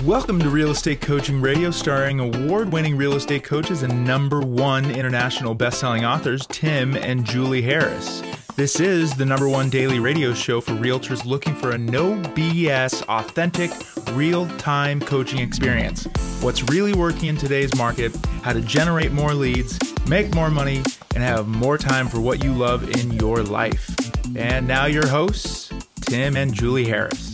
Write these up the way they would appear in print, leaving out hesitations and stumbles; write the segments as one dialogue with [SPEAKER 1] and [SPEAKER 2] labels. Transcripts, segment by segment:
[SPEAKER 1] Welcome to Real Estate Coaching Radio, starring award-winning real estate coaches and #1 international best-selling authors, Tim and Julie Harris. This is the #1 daily radio show for realtors looking for a no BS, authentic, real-time coaching experience. What's really working in today's market, how to generate more leads, make more money, and have more time for what you love in your life. And now your hosts, Tim and Julie Harris.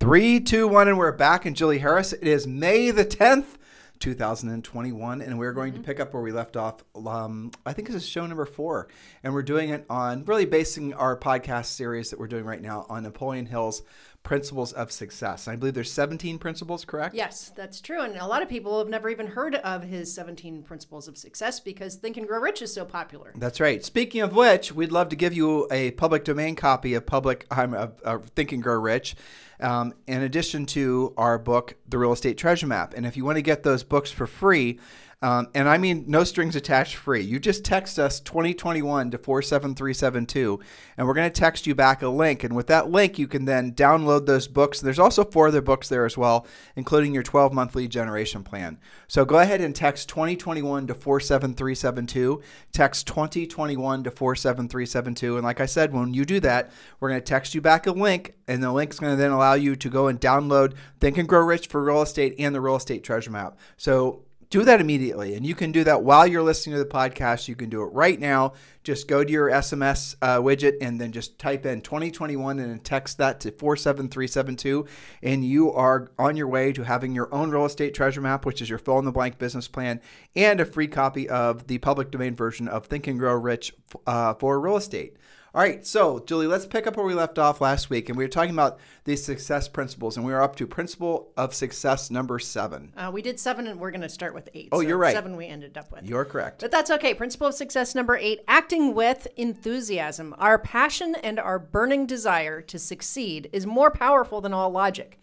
[SPEAKER 2] 3, 2, 1, and we're back. And Julie Harris, it is May the 10th, 2021, and we're going to pick up where we left off. I think this is show number 4, and we're doing it on really basing our podcast series that we're doing right now on Napoleon Hill's Principles of Success. I believe there's 17 principles, correct?
[SPEAKER 3] Yes, that's true. And a lot of people have never even heard of his 17 Principles of Success because Think and Grow Rich is so popular.
[SPEAKER 2] That's right. Speaking of which, we'd love to give you a public domain copy of Think and Grow Rich, in addition to our book, The Real Estate Treasure Map. And if you want to get those books for free, and I mean no strings attached, free, you just text us 2021 to 47372, and we're going to text you back a link. And with that link, you can then download those books. There's also 4 other books there as well, including your 12-month lead generation plan. So go ahead and text 2021 to 47372. Text 2021 to 47372. And like I said, when you do that, we're going to text you back a link, and the link's going to then allow you to go and download Think and Grow Rich for Real Estate and the Real Estate Treasure Map. So do that immediately, and you can do that while you're listening to the podcast. You can do it right now. Just go to your SMS widget and then just type in 2021 and then text that to 47372, and you are on your way to having your own real estate treasure map, which is your fill-in-the-blank business plan, and a free copy of the public domain version of Think and Grow Rich for real estate. All right, so Julie, let's pick up where we left off last week, and we were talking about these success principles, and we were up to principle of success number 7.
[SPEAKER 3] We did 7, and we're going to start with 8.
[SPEAKER 2] Oh,
[SPEAKER 3] so
[SPEAKER 2] you're right.
[SPEAKER 3] 7 we ended up with.
[SPEAKER 2] You're correct.
[SPEAKER 3] But that's okay. Principle of success number 8, acting with enthusiasm. Our passion and our burning desire to succeed is more powerful than all logic.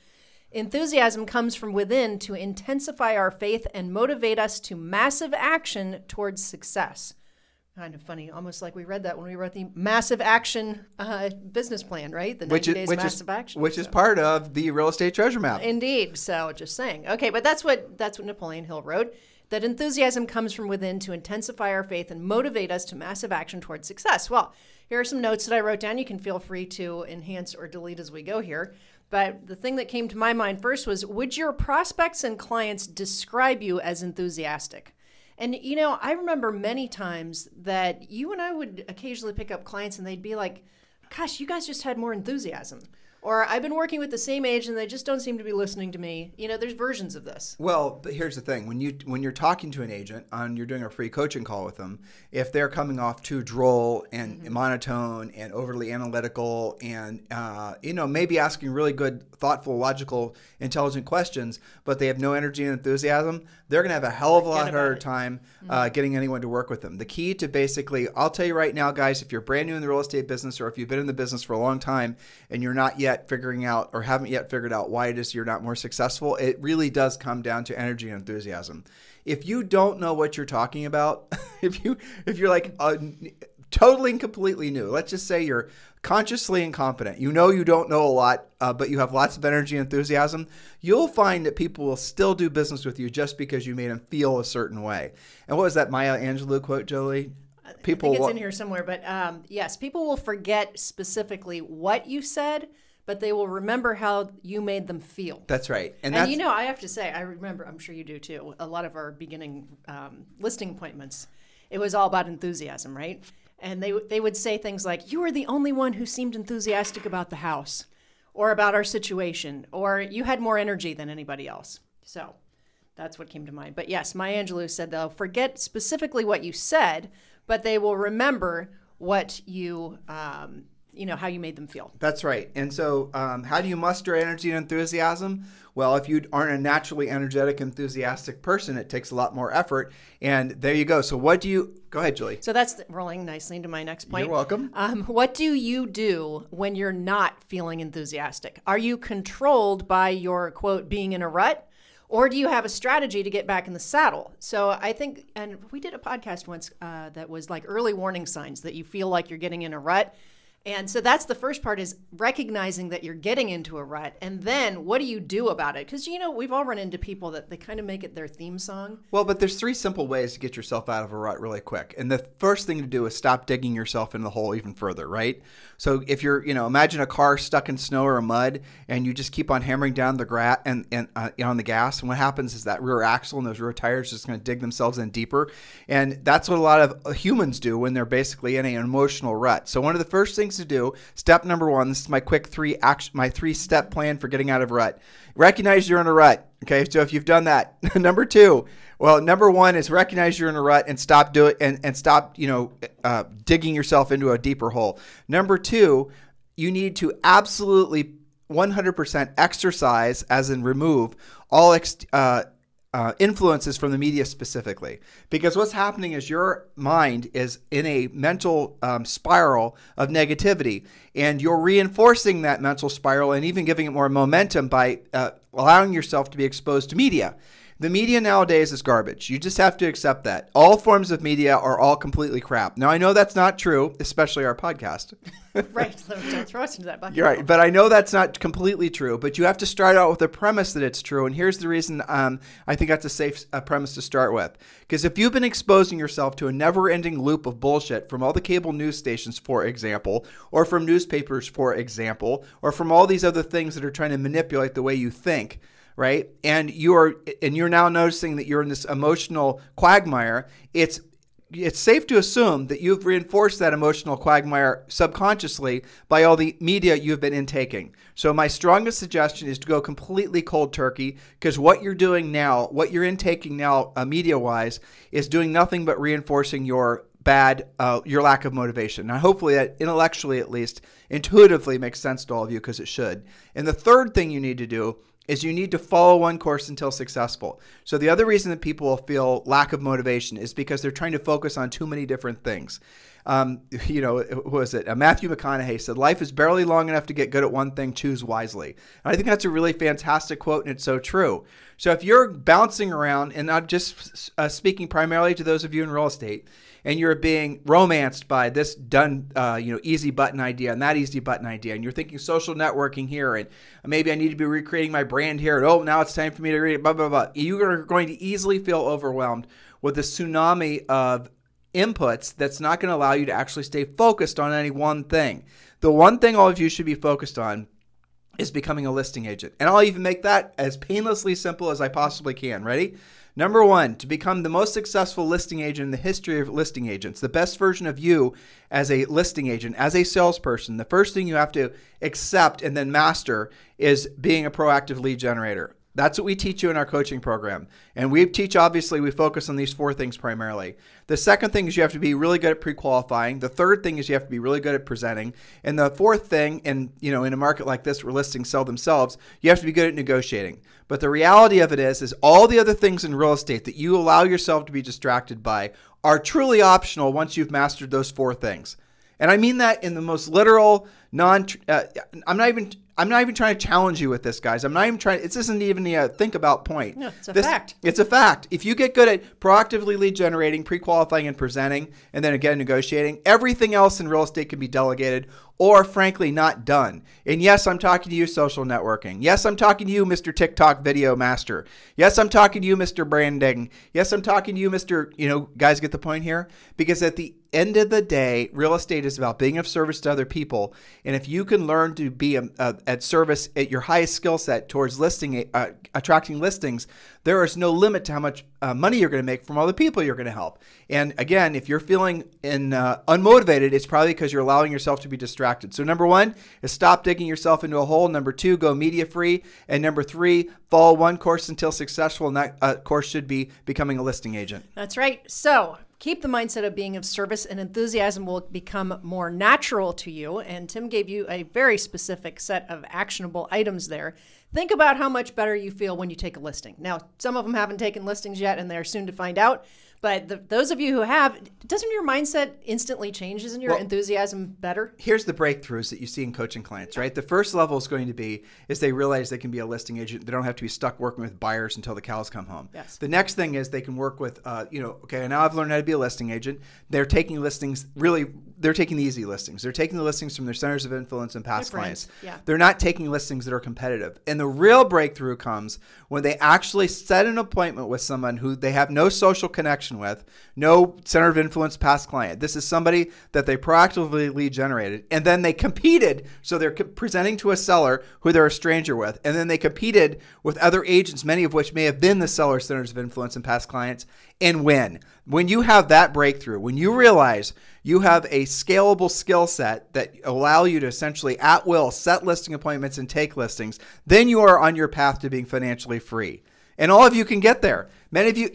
[SPEAKER 3] Enthusiasm comes from within to intensify our faith and motivate us to massive action towards success. Kind of funny, almost like we read that when we wrote the massive action business plan, right? The 90 days massive action.
[SPEAKER 2] Which is part of the Real Estate Treasure Map.
[SPEAKER 3] Indeed. So just saying. Okay, but that's what Napoleon Hill wrote, that enthusiasm comes from within to intensify our faith and motivate us to massive action towards success. Well, here are some notes that I wrote down. You can feel free to enhance or delete as we go here. But the thing that came to my mind first was, would your prospects and clients describe you as enthusiastic? And, you know, I remember many times that you and I would occasionally pick up clients and they'd be like, gosh, you guys just had more enthusiasm. Or I've been working with the same agent and they just don't seem to be listening to me. You know, there's versions of this.
[SPEAKER 2] Well, but here's the thing. When you're talking to an agent and you're doing a free coaching call with them, if they're coming off too droll and monotone and overly analytical and, maybe asking really good, thoughtful, logical, intelligent questions, but they have no energy and enthusiasm, they're going to have a hell of a lot harder time getting anyone to work with them. The key to basically, I'll tell you right now, guys, if you're brand new in the real estate business or if you've been in the business for a long time and you're not yet figuring out or haven't yet figured out why it is you're not more successful, it really does come down to energy and enthusiasm. If you don't know what you're talking about, if you're like totally and completely new, let's just say you're consciously incompetent, you don't know a lot, but you have lots of energy and enthusiasm, you'll find that people will still do business with you just because you made them feel a certain way. And what was that Maya Angelou quote, Jolie?
[SPEAKER 3] I think it's in here somewhere, but yes, people will forget specifically what you said, but they will remember how you made them feel.
[SPEAKER 2] That's right.
[SPEAKER 3] And I have to say, I remember, I'm sure you do too, a lot of our beginning listing appointments, it was all about enthusiasm, right? And they would say things like, you were the only one who seemed enthusiastic about the house or about our situation, or you had more energy than anybody else. So that's what came to mind. But yes, Maya Angelou said they'll forget specifically what you said, but they will remember what you how you made them feel.
[SPEAKER 2] That's right. And so how do you muster energy and enthusiasm? Well, if you aren't a naturally energetic, enthusiastic person, it takes a lot more effort. And there you go. So go ahead, Julie.
[SPEAKER 3] So that's rolling nicely into my next point.
[SPEAKER 2] You're welcome.
[SPEAKER 3] What do you do when you're not feeling enthusiastic? Are you controlled by your, quote, being in a rut? Or do you have a strategy to get back in the saddle? So I think, and we did a podcast once that was like early warning signs that you feel like you're getting in a rut. And so that's the first part, is recognizing that you're getting into a rut. And then what do you do about it? Because, we've all run into people that they kind of make it their theme song.
[SPEAKER 2] Well, but there's 3 simple ways to get yourself out of a rut really quick. And the first thing to do is stop digging yourself in the hole even further, right? So if you're, imagine a car stuck in snow or mud, and you just keep on hammering down the on the gas. And what happens is that rear axle and those rear tires just going to dig themselves in deeper. And that's what a lot of humans do when they're basically in an emotional rut. So one of the first things to do, step number 1, this is my quick 3-step plan for getting out of rut. Recognize you're in a rut. Okay, so if you've done that, number 1 is recognize you're in a rut and stop digging yourself into a deeper hole. Number 2, you need to absolutely 100% exercise, as in remove all influences from the media specifically, because what's happening is your mind is in a mental spiral of negativity, and you're reinforcing that mental spiral and even giving it more momentum by allowing yourself to be exposed to media. The media nowadays is garbage. You just have to accept that. All forms of media are all completely crap. Now, I know that's not true, especially our podcast.
[SPEAKER 3] Right. Don't throw us into that bucket.
[SPEAKER 2] You're right. But I know that's not completely true. But you have to start out with the premise that it's true. And here's the reason I think that's a safe premise to start with. Because if you've been exposing yourself to a never-ending loop of bullshit from all the cable news stations, for example, or from newspapers, for example, or from all these other things that are trying to manipulate the way you think, right? And you're now noticing that you're in this emotional quagmire. It's safe to assume that you've reinforced that emotional quagmire subconsciously by all the media you've been intaking. So my strongest suggestion is to go completely cold turkey, because what you're doing now, what you're intaking now media-wise, is doing nothing but reinforcing your lack of motivation. Now, hopefully that intellectually, at least, intuitively makes sense to all of you, because it should. And the third thing you need to do is you need to follow one course until successful. So the other reason that people will feel lack of motivation is because they're trying to focus on too many different things. What was it? Matthew McConaughey said, "Life is barely long enough to get good at one thing. Choose wisely." And I think that's a really fantastic quote, and it's so true. So if you're bouncing around, and I'm just speaking primarily to those of you in real estate, and you're being romanced by this easy button idea and that easy button idea, and you're thinking social networking here, and maybe I need to be recreating my brand here, and now it's time for me to read it, blah, blah, blah. You are going to easily feel overwhelmed with a tsunami of inputs that's not going to allow you to actually stay focused on any one thing. The one thing all of you should be focused on is becoming a listing agent. And I'll even make that as painlessly simple as I possibly can. Ready? Number 1, to become the most successful listing agent in the history of listing agents, the best version of you as a listing agent, as a salesperson, the first thing you have to accept and then master is being a proactive lead generator. That's what we teach you in our coaching program. And we focus on these 4 things primarily. The second thing is you have to be really good at pre-qualifying. The third thing is you have to be really good at presenting. And the fourth thing, in a market like this where listings sell themselves, you have to be good at negotiating. But the reality of it is all the other things in real estate that you allow yourself to be distracted by are truly optional once you've mastered those 4 things. And I mean that in the most literal, I'm not even trying to challenge you with this, guys. This isn't even a think about point.
[SPEAKER 3] No, it's a fact.
[SPEAKER 2] It's a fact. If you get good at proactively lead generating, pre-qualifying and presenting, and then again negotiating, everything else in real estate can be delegated or frankly not done. And yes, I'm talking to you, social networking. Yes, I'm talking to you, Mr. TikTok video master. Yes, I'm talking to you, Mr. Branding. Yes, I'm talking to you, Mr. Guys get the point here? Because at the end of the day, real estate is about being of service to other people. And if you can learn to be at service at your highest skill set towards attracting listings, there is no limit to how much money you're going to make from all the people you're going to help. And again, if you're feeling unmotivated, it's probably because you're allowing yourself to be distracted. So number 1 is stop digging yourself into a hole. Number 2, go media free. And number 3, follow one course until successful. And that course should be becoming a listing agent.
[SPEAKER 3] That's right. So keep the mindset of being of service, and enthusiasm will become more natural to you. And Tim gave you a very specific set of actionable items there. Think about how much better you feel when you take a listing. Now, some of them haven't taken listings yet, and they're soon to find out. But those of you who have, doesn't your mindset instantly change? Isn't your enthusiasm better?
[SPEAKER 2] Here's the breakthroughs that you see in coaching clients, right? The first level is going to be is they realize they can be a listing agent. They don't have to be stuck working with buyers until the cows come home.
[SPEAKER 3] Yes.
[SPEAKER 2] The next thing is they can work with, okay, now I've learned how to be a listing agent. They're taking listings, they're taking the easy listings. They're taking the listings from their centers of influence and past clients.
[SPEAKER 3] Yeah.
[SPEAKER 2] They're not taking listings that are competitive. And the real breakthrough comes when they actually set an appointment with someone who they have no social connection with, no center of influence past client. This is somebody that they proactively lead generated, and then they competed. So they're presenting to a seller who they're a stranger with, and then they competed with other agents, many of which may have been the seller's centers of influence and past clients, and win. When you have that breakthrough, when you realize you have a scalable skill set that allow you to essentially at will set listing appointments and take listings, then you are on your path to being financially free. And all of you can get there. Many of you,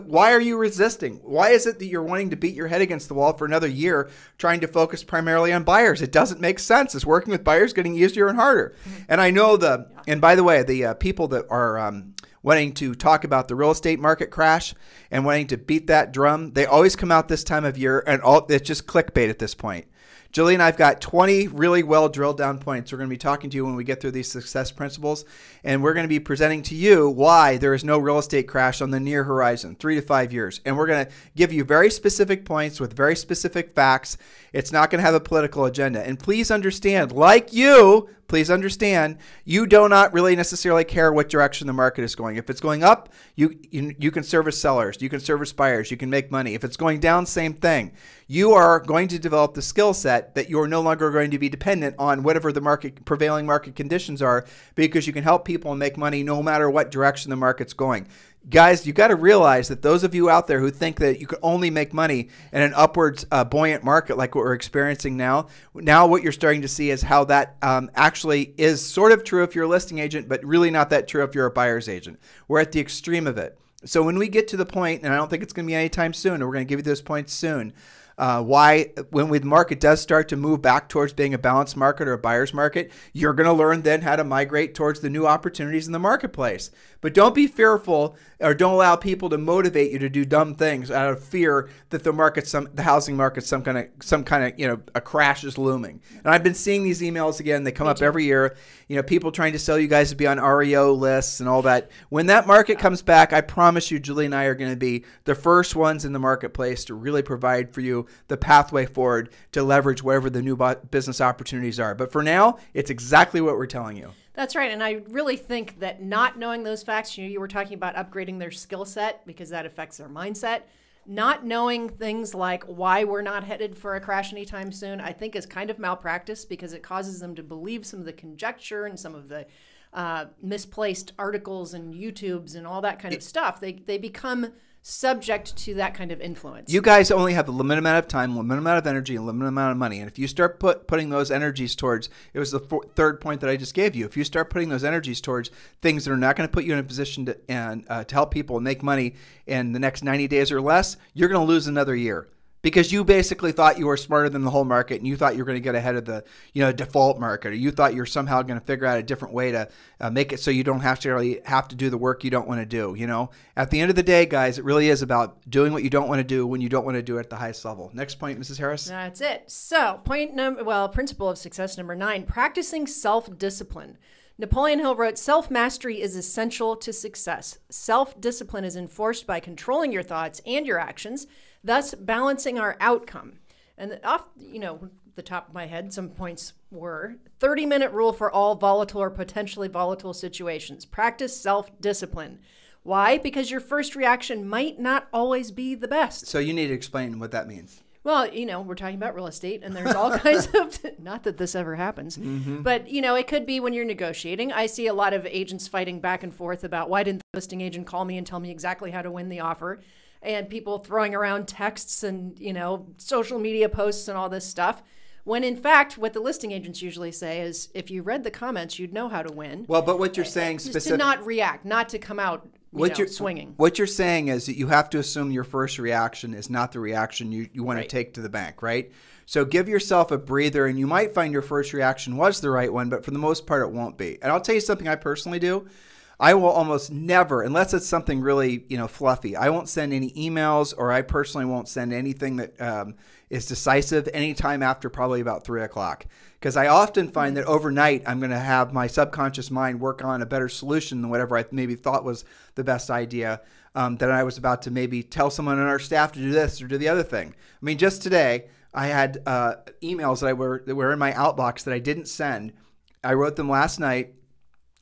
[SPEAKER 2] why are you resisting? Why is it that you're wanting to beat your head against the wall for another year trying to focus primarily on buyers? It doesn't make sense. It's working with buyers getting easier and harder. Mm-hmm. And I know and by the way, the people that are wanting to talk about the real estate market crash and wanting to beat that drum, they always come out this time of year and it's just clickbait at this point. Julie and I've got 20 really well drilled down points we're going to be talking to you when we get through these success principles. And we're going to be presenting to you why there is no real estate crash on the near horizon, 3 to 5 years. And we're going to give you very specific points with very specific facts. It's not going to have a political agenda. And please understand, please understand, you do not really necessarily care what direction the market is going. If it's going up, you can service sellers, you can service buyers, you can make money. If it's going down, same thing. You are going to develop the skill set that you're no longer going to be dependent on whatever the prevailing market conditions are, because you can help people and make money no matter what direction the market's going. Guys, you got to realize that those of you out there who think that you can only make money in an upwards buoyant market like what we're experiencing now what you're starting to see is how that actually is sort of true if you're a listing agent, but really not that true if you're a buyer's agent. We're at the extreme of it. So when we get to the point, and I don't think it's going to be anytime soon, and we're going to give you those points soon, when the market does start to move back towards being a balanced market or a buyer's market, you're going to learn then how to migrate towards the new opportunities in the marketplace. But don't be fearful, or don't allow people to motivate you to do dumb things out of fear that the housing market, some kind of a crash is looming. And I've been seeing these emails again. They come up every year. People trying to sell you guys to be on REO lists and all that. When that market comes back, I promise you, Julie and I are going to be the first ones in the marketplace to really provide for you the pathway forward to leverage whatever the new business opportunities are. But for now, it's exactly what we're telling you.
[SPEAKER 3] That's right. And I really think that not knowing those facts, you were talking about upgrading their skill set because that affects their mindset. Not knowing things like why we're not headed for a crash anytime soon, I think is kind of malpractice because it causes them to believe some of the conjecture and some of the misplaced articles and YouTubes and all that kind of stuff. They become subject to that kind of influence.
[SPEAKER 2] You guys only have a limited amount of time, limited amount of energy, and limited amount of money. And if you start putting those energies towards, it was the third point that I just gave you, if you start putting those energies towards things that are not going to put you in a position to help people make money in the next 90 days or less, you're going to lose another year. Because you basically thought you were smarter than the whole market, and you thought you were going to get ahead of the default market, or you thought you're somehow going to figure out a different way to make it so you don't have to do the work you don't want to do. At the end of the day, guys, it really is about doing what you don't want to do when you don't want to do it at the highest level. Next point, Mrs. Harris.
[SPEAKER 3] That's it. So principle of success number 9: practicing self-discipline. Napoleon Hill wrote, "Self-mastery is essential to success. Self-discipline is enforced by controlling your thoughts and your actions, thus balancing our outcome." And off, the top of my head, some points were 30-minute rule for all volatile or potentially volatile situations. Practice self-discipline. Why? Because your first reaction might not always be the best.
[SPEAKER 2] So you need to explain what that means.
[SPEAKER 3] Well, we're talking about real estate, and there's all kinds of, not that this ever happens, but, it could be when you're negotiating. I see a lot of agents fighting back and forth about why didn't the listing agent call me and tell me exactly how to win the offer, and people throwing around texts and, social media posts and all this stuff. When in fact, what the listing agents usually say is, if you read the comments, you'd know how to win.
[SPEAKER 2] Well, but what you're saying
[SPEAKER 3] specifically, to not react, not to come out swinging.
[SPEAKER 2] What you're saying is that you have to assume your first reaction is not the reaction you want to take to the bank, right? So give yourself a breather, and you might find your first reaction was the right one, but for the most part, it won't be. And I'll tell you something I personally do. I will almost never, unless it's something really, fluffy, I won't send any emails, or I personally won't send anything that is decisive anytime after probably about 3 o'clock. Because I often find that overnight I'm going to have my subconscious mind work on a better solution than whatever I maybe thought was the best idea, that I was about to maybe tell someone on our staff to do this or do the other thing. I mean, just today I had emails that were in my outbox that I didn't send. I wrote them last night,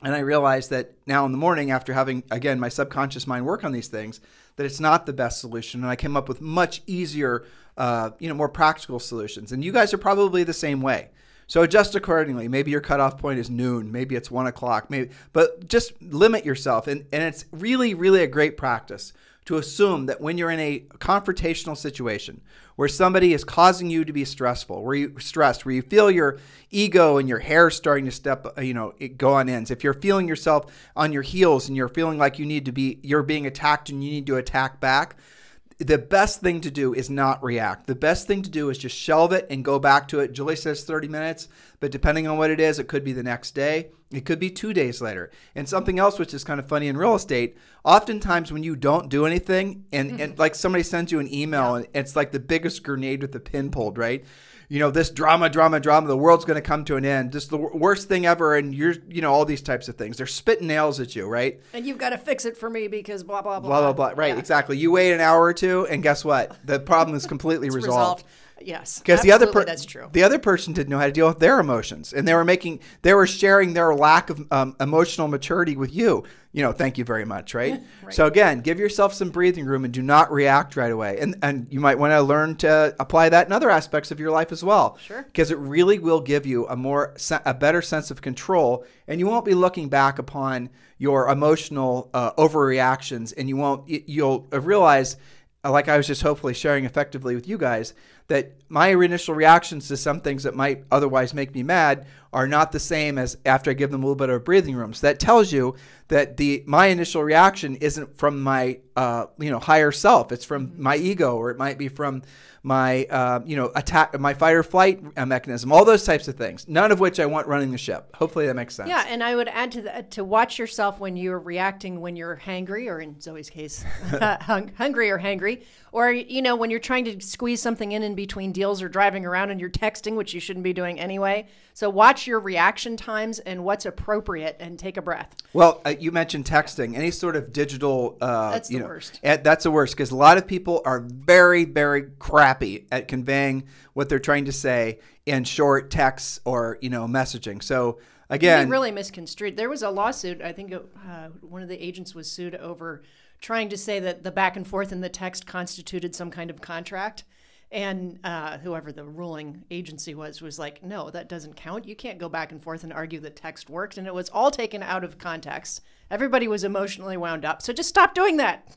[SPEAKER 2] and I realized that now in the morning, after having, again, my subconscious mind work on these things, that it's not the best solution. And I came up with much easier, more practical solutions. And you guys are probably the same way. So adjust accordingly. Maybe your cutoff point is noon. Maybe it's 1 o'clock. But just limit yourself. And it's really, really a great practice to assume that when you're in a confrontational situation where somebody is causing you to be stressful, where you feel your ego and your hair starting to go on ends, if you're feeling yourself on your heels and you're feeling like you're being attacked and you need to attack back, the best thing to do is not react. The best thing to do is just shelve it and go back to it. Julie says 30 minutes, but depending on what it is, it could be the next day. It could be 2 days later. And something else which is kind of funny in real estate, oftentimes when you don't do anything and like somebody sends you an email and it's like the biggest grenade with the pin pulled, right? This drama, the world's going to come to an end. Just the worst thing ever. And all these types of things. They're spitting nails at you, right?
[SPEAKER 3] And you've got to fix it for me because blah, blah, blah.
[SPEAKER 2] Blah, blah, blah. Right, exactly. You wait an hour or two and guess what? The problem is completely resolved.
[SPEAKER 3] Yes,
[SPEAKER 2] because
[SPEAKER 3] that's true.
[SPEAKER 2] The other person didn't know how to deal with their emotions, and they were sharing their lack of emotional maturity with you. Thank you very much, right? Right? So again, give yourself some breathing room and do not react right away. And you might want to learn to apply that in other aspects of your life as well.
[SPEAKER 3] Sure.
[SPEAKER 2] Because it really will give you a better sense of control, and you won't be looking back upon your emotional overreactions, and you'll realize, like I was just hopefully sharing effectively with you guys, that my initial reactions to some things that might otherwise make me mad are not the same as after I give them a little bit of breathing room. So that tells you that my initial reaction isn't from my higher self. It's from my ego, or it might be from my attack, my fight or flight mechanism, all those types of things, none of which I want running the ship. Hopefully that makes sense.
[SPEAKER 3] Yeah, and I would add to that, to watch yourself when you're reacting, when you're hangry, or in Zoe's case, hungry or hangry, or when you're trying to squeeze something in between deals, or driving around and you're texting, which you shouldn't be doing anyway. So watch your reaction times and what's appropriate, and take a breath.
[SPEAKER 2] Well, you mentioned texting. Any sort of digital,
[SPEAKER 3] that's the worst.
[SPEAKER 2] That's the worst, because a lot of people are very, very crappy at conveying what they're trying to say in short texts or messaging. So again,
[SPEAKER 3] really misconstrued. There was a lawsuit. I think one of the agents was sued over trying to say that the back and forth in the text constituted some kind of contract. And whoever the ruling agency was like, no, that doesn't count. You can't go back and forth and argue that text worked. And it was all taken out of context. Everybody was emotionally wound up. So just stop doing that.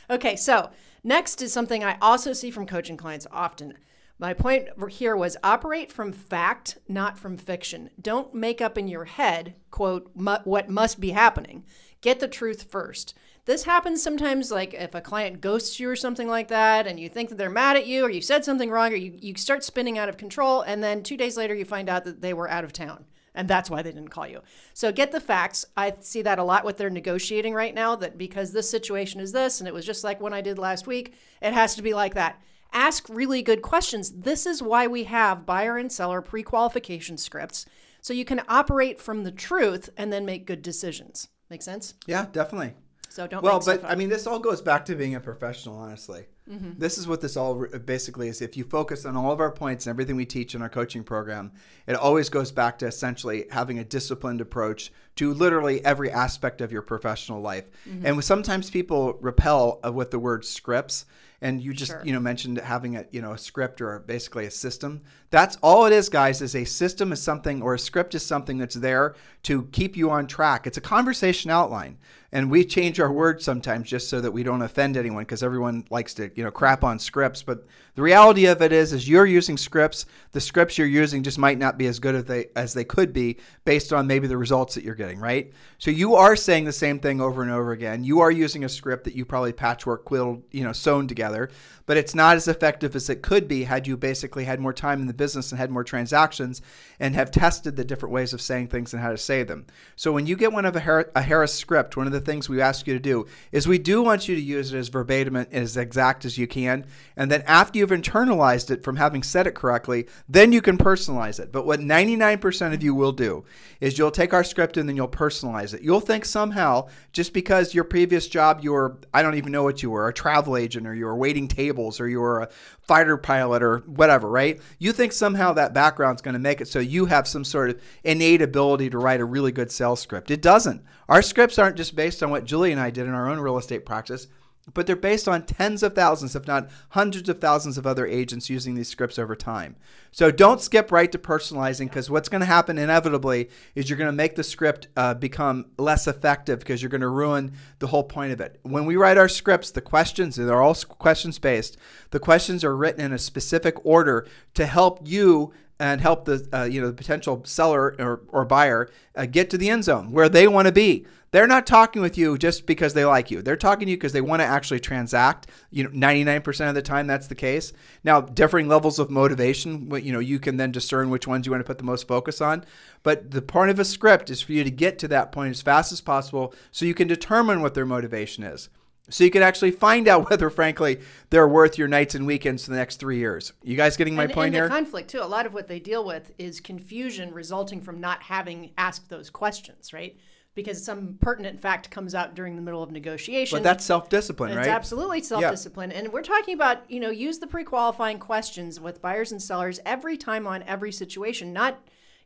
[SPEAKER 3] Okay, so next is something I also see from coaching clients often. My point here was operate from fact, not from fiction. Don't make up in your head, quote, what must be happening. Get the truth first. This happens sometimes, like if a client ghosts you or something like that, and you think that they're mad at you, or you said something wrong, or you start spinning out of control, and then 2 days later you find out that they were out of town, and that's why they didn't call you. So get the facts. I see that a lot with their negotiating right now, that because this situation is this, and it was just like when I did last week, it has to be like that. Ask really good questions. This is why we have buyer and seller pre-qualification scripts, so you can operate from the truth and then make good decisions. Make sense?
[SPEAKER 2] Yeah, definitely.
[SPEAKER 3] So don't.
[SPEAKER 2] Well, but I mean, this all goes back to being a professional, honestly.
[SPEAKER 3] Mm-hmm.
[SPEAKER 2] This is what this all basically is. If you focus on all of our points and everything we teach in our coaching program, it always goes back to essentially having a disciplined approach to literally every aspect of your professional life. Mm-hmm. And sometimes people repel with the word scripts. And you just, mentioned having a script or basically a system. That's all it is, guys, is a system is something, or a script is something that's there to keep you on track. It's a conversation outline. And we change our words sometimes just so that we don't offend anyone, because everyone likes to, crap on scripts. But the reality of it is you're using scripts. The scripts you're using just might not be as good as they could be based on maybe the results that you're getting, right? So you are saying the same thing over and over again. You are using a script that you probably patchwork quilled, sewn together, but it's not as effective as it could be had you basically had more time in the business and had more transactions and have tested the different ways of saying things and how to say them. So when you get one of a Harris script, one of the things we ask you to do is we do want you to use it as verbatim and as exact as you can. And then after you've internalized it from having said it correctly, then you can personalize it. But what 99% of you will do is you'll take our script and then you'll personalize it. You'll think somehow, just because your previous job, I don't even know what you were, a travel agent, or you were waiting tables, or you were a fighter pilot, or whatever, right? You think somehow that background's going to make it so you have some sort of innate ability to write a really good sales script. It doesn't. Our scripts aren't just based on what Julie and I did in our own real estate practice, but they're based on tens of thousands, if not hundreds of thousands of other agents using these scripts over time. So don't skip right to personalizing, because what's going to happen inevitably is you're going to make the script become less effective, because you're going to ruin the whole point of it. When we write our scripts, the questions, they're all questions based. The questions are written in a specific order to help you and help the the potential seller or buyer get to the end zone where they want to be. They're not talking with you just because they like you. They're talking to you because they want to actually transact. 99% of the time that's the case. Now, differing levels of motivation, you can then discern which ones you want to put the most focus on. But the point of a script is for you to get to that point as fast as possible so you can determine what their motivation is. So you can actually find out whether, frankly, they're worth your nights and weekends for the next 3 years. You guys getting my point here?
[SPEAKER 3] And the conflict, too. A lot of what they deal with is confusion resulting from not having asked those questions, right? Because some pertinent fact comes out during the middle of negotiation.
[SPEAKER 2] But that's self-discipline, right?
[SPEAKER 3] It's absolutely self-discipline. Yeah. And we're talking about, use the pre-qualifying questions with buyers and sellers every time on every situation, not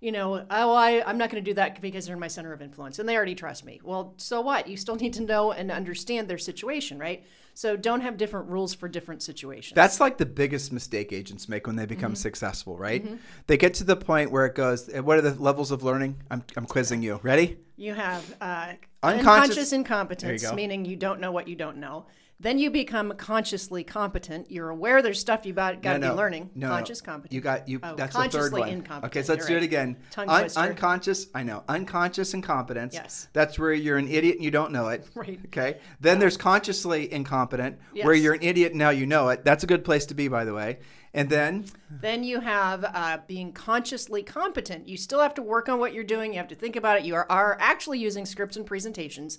[SPEAKER 3] I'm not going to do that because they're in my center of influence and they already trust me. Well, so what? You still need to know and understand their situation, right? So don't have different rules for different situations.
[SPEAKER 2] That's like the biggest mistake agents make when they become successful, right? They get to the point where it goes, what are the levels of learning? I'm quizzing you. Ready?
[SPEAKER 3] You have unconscious incompetence, meaning you don't know what you don't know. Then you become consciously competent. You're aware there's stuff you got to be learning. Conscious competent.
[SPEAKER 2] That's the third one.
[SPEAKER 3] Incompetent.
[SPEAKER 2] Okay, so let's do it again. Unconscious. I know. Unconscious incompetence.
[SPEAKER 3] Yes.
[SPEAKER 2] That's where you're an idiot and you don't know it.
[SPEAKER 3] Right.
[SPEAKER 2] Okay. Then there's consciously incompetent, where you're an idiot and now you know it. That's a good place to be, by the way. And then
[SPEAKER 3] you have being consciously competent. You still have to work on what you're doing. You have to think about it. You are actually using scripts and presentations.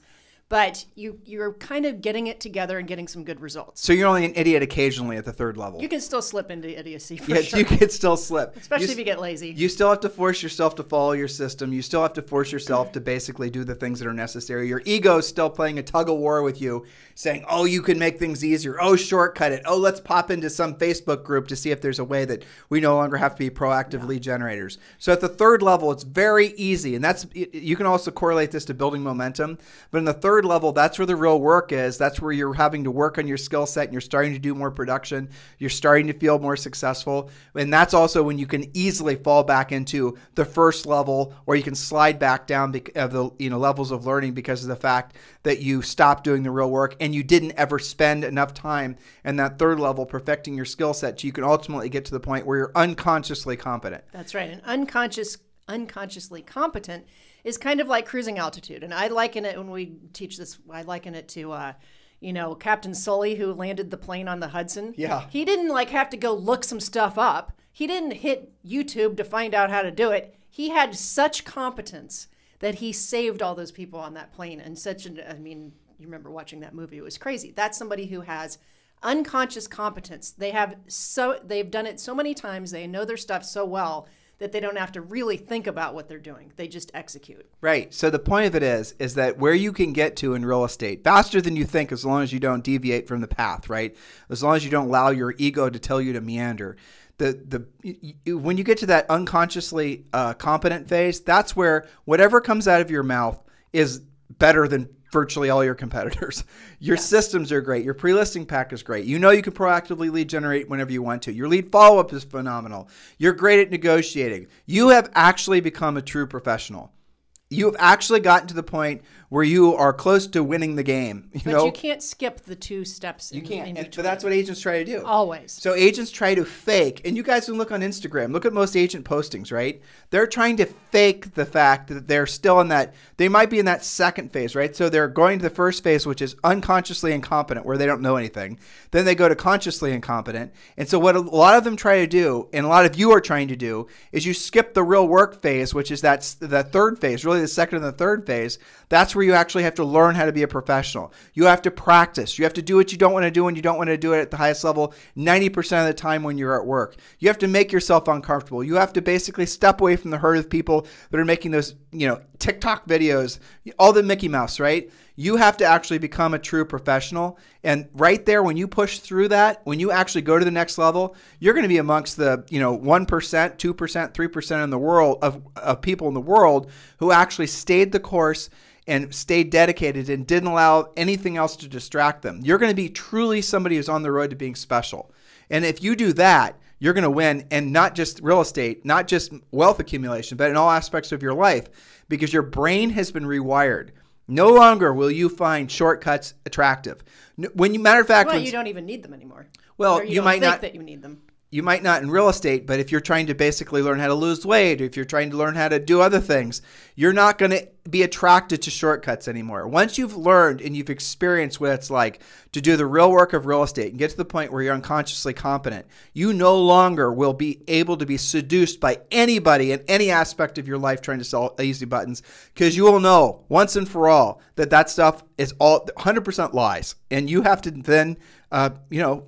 [SPEAKER 3] But you're kind of getting it together and getting some good results.
[SPEAKER 2] So you're only an idiot occasionally at the third level.
[SPEAKER 3] You can still slip into idiocy for sure.
[SPEAKER 2] You can still slip.
[SPEAKER 3] Especially if you get lazy.
[SPEAKER 2] You still have to force yourself to follow your system. You still have to force yourself to basically do the things that are necessary. Your ego is still playing a tug of war with you, saying, oh, you can make things easier. Oh, shortcut it. Oh, let's pop into some Facebook group to see if there's a way that we no longer have to be proactive lead generators. So at the third level, it's very easy. And you can also correlate this to building momentum. But in the third level, that's where the real work is. That's where you're having to work on your skill set and you're starting to do more production. You're starting to feel more successful. And that's also when you can easily fall back into the first level, or you can slide back down of the levels of learning because of the fact that you stopped doing the real work and you didn't ever spend enough time in that third level perfecting your skill set so you can ultimately get to the point where you're unconsciously competent.
[SPEAKER 3] That's right. And unconsciously competent is kind of like cruising altitude. And I liken it, when we teach this, I liken it to, Captain Sully, who landed the plane on the Hudson.
[SPEAKER 2] Yeah.
[SPEAKER 3] He didn't have to go look some stuff up. He didn't hit YouTube to find out how to do it. He had such competence that he saved all those people on that plane. And you remember watching that movie. It was crazy. That's somebody who has unconscious competence. They've done it so many times. They know their stuff so well that they don't have to really think about what they're doing. They just execute.
[SPEAKER 2] Right. So the point of it is that where you can get to in real estate faster than you think, as long as you don't deviate from the path, right? As long as you don't allow your ego to tell you to meander. When you get to that unconsciously competent phase, that's where whatever comes out of your mouth is better than virtually all your competitors. Your systems are great. Your pre-listing pack is great. You know you can proactively lead generate whenever you want to. Your lead follow-up is phenomenal. You're great at negotiating. You have actually become a true professional. You've actually gotten to the point where you are close to winning the game.
[SPEAKER 3] But you can't skip the 2 steps.
[SPEAKER 2] You can't. But that's what agents try to do.
[SPEAKER 3] Always.
[SPEAKER 2] So agents try to fake, and you guys can look on Instagram. Look at most agent postings, right? They're trying to fake the fact that they're still in that, they might be in that second phase, right? So they're going to the first phase, which is unconsciously incompetent, where they don't know anything. Then they go to consciously incompetent. And so what a lot of them try to do, and a lot of you are trying to do, is you skip the real work phase, which is the third phase, really the second and the third phase. That's where you actually have to learn how to be a professional. You have to practice. You have to do what you don't want to do, and you don't want to do it at the highest level 90% of the time when you're at work. You have to make yourself uncomfortable. You have to basically step away from the herd of people that are making those, TikTok videos, all the Mickey Mouse, right? You have to actually become a true professional. And right there, when you push through that, when you actually go to the next level, you're going to be amongst the, 1%, 2%, 3% in the world of people in the world who actually stayed the course and stayed dedicated and didn't allow anything else to distract them. You're going to be truly somebody who's on the road to being special. And if you do that, you're going to win, and not just real estate, not just wealth accumulation, but in all aspects of your life, because your brain has been rewired. No longer will you find shortcuts attractive. Matter of fact,
[SPEAKER 3] you don't even need them anymore.
[SPEAKER 2] Well,
[SPEAKER 3] you might not think that you need them.
[SPEAKER 2] You might not in real estate, but if you're trying to basically learn how to lose weight, or if you're trying to learn how to do other things, you're not going to be attracted to shortcuts anymore. Once you've learned and you've experienced what it's like to do the real work of real estate and get to the point where you're unconsciously competent, you no longer will be able to be seduced by anybody in any aspect of your life trying to sell easy buttons, because you will know once and for all that stuff is all 100% lies. And you have to then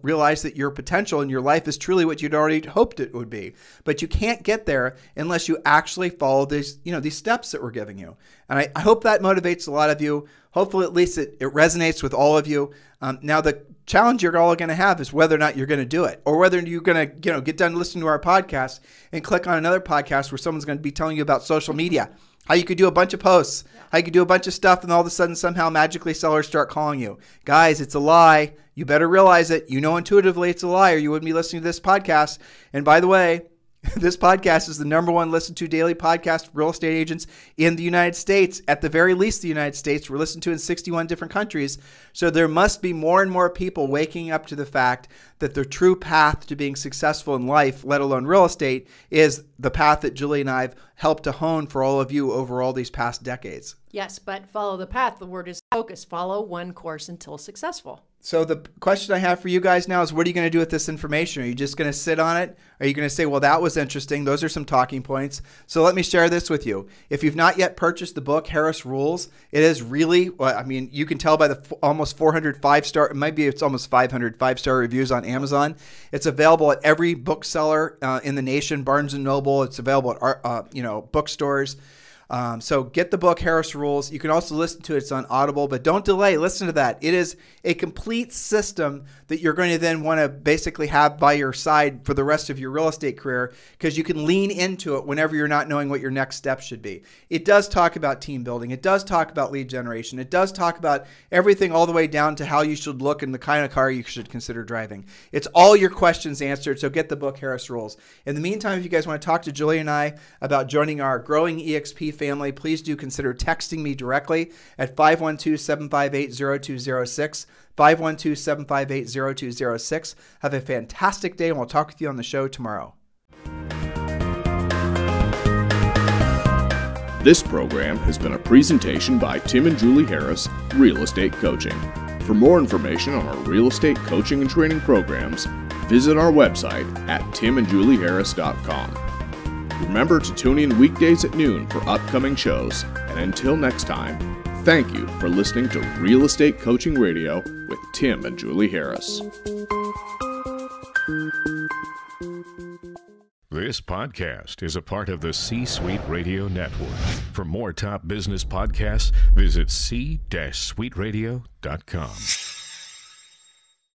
[SPEAKER 2] realize that your potential in your life is truly what you'd already hoped it would be. But you can't get there unless you actually follow these steps that we're giving you. And I hope that motivates a lot of you. Hopefully, at least it resonates with all of you. Now, the challenge you're all going to have is whether or not you're going to do it, or whether you're going to get done listening to our podcast and click on another podcast where someone's going to be telling you about social media, how you could do a bunch of posts, how you could do a bunch of stuff, and all of a sudden somehow magically sellers start calling you. Guys, it's a lie. You better realize it. You know intuitively it's a lie, or you wouldn't be listening to this podcast. And by the way, this podcast is the #1 listened to daily podcast for real estate agents in the United States. At the very least, the United States. We're listened to in 61 different countries. So there must be more and more people waking up to the fact that the true path to being successful in life, let alone real estate, is the path that Julie and I have helped to hone for all of you over all these past decades.
[SPEAKER 3] Yes, but follow the path. The word is focus. Follow one course until successful.
[SPEAKER 2] So the question I have for you guys now is, what are you going to do with this information? Are you just going to sit on it? Are you going to say, well, that was interesting. Those are some talking points. So let me share this with you. If you've not yet purchased the book, Harris Rules, it is really, you can tell by the almost 400 5-star, it's almost 500 5-star reviews on Amazon. It's available at every bookseller in the nation, Barnes & Noble. It's available at bookstores. So get the book, Harris Rules. You can also listen to it. It's on Audible, but don't delay. Listen to that. It is a complete system that you're going to then want to basically have by your side for the rest of your real estate career, because you can lean into it whenever you're not knowing what your next step should be. It does talk about team building. It does talk about lead generation. It does talk about everything all the way down to how you should look and the kind of car you should consider driving. It's all your questions answered. So get the book, Harris Rules. In the meantime, if you guys want to talk to Julie and I about joining our growing EXP family, please do consider texting me directly at 512-758-0206, 512-758-0206. Have a fantastic day, and we'll talk with you on the show tomorrow.
[SPEAKER 4] This program has been a presentation by Tim and Julie Harris, Real Estate Coaching. For more information on our real estate coaching and training programs, visit our website at timandjulieharris.com. Remember to tune in weekdays at noon for upcoming shows. And until next time, thank you for listening to Real Estate Coaching Radio with Tim and Julie Harris.
[SPEAKER 5] This podcast is a part of the C-Suite Radio Network. For more top business podcasts, visit c-suiteradio.com.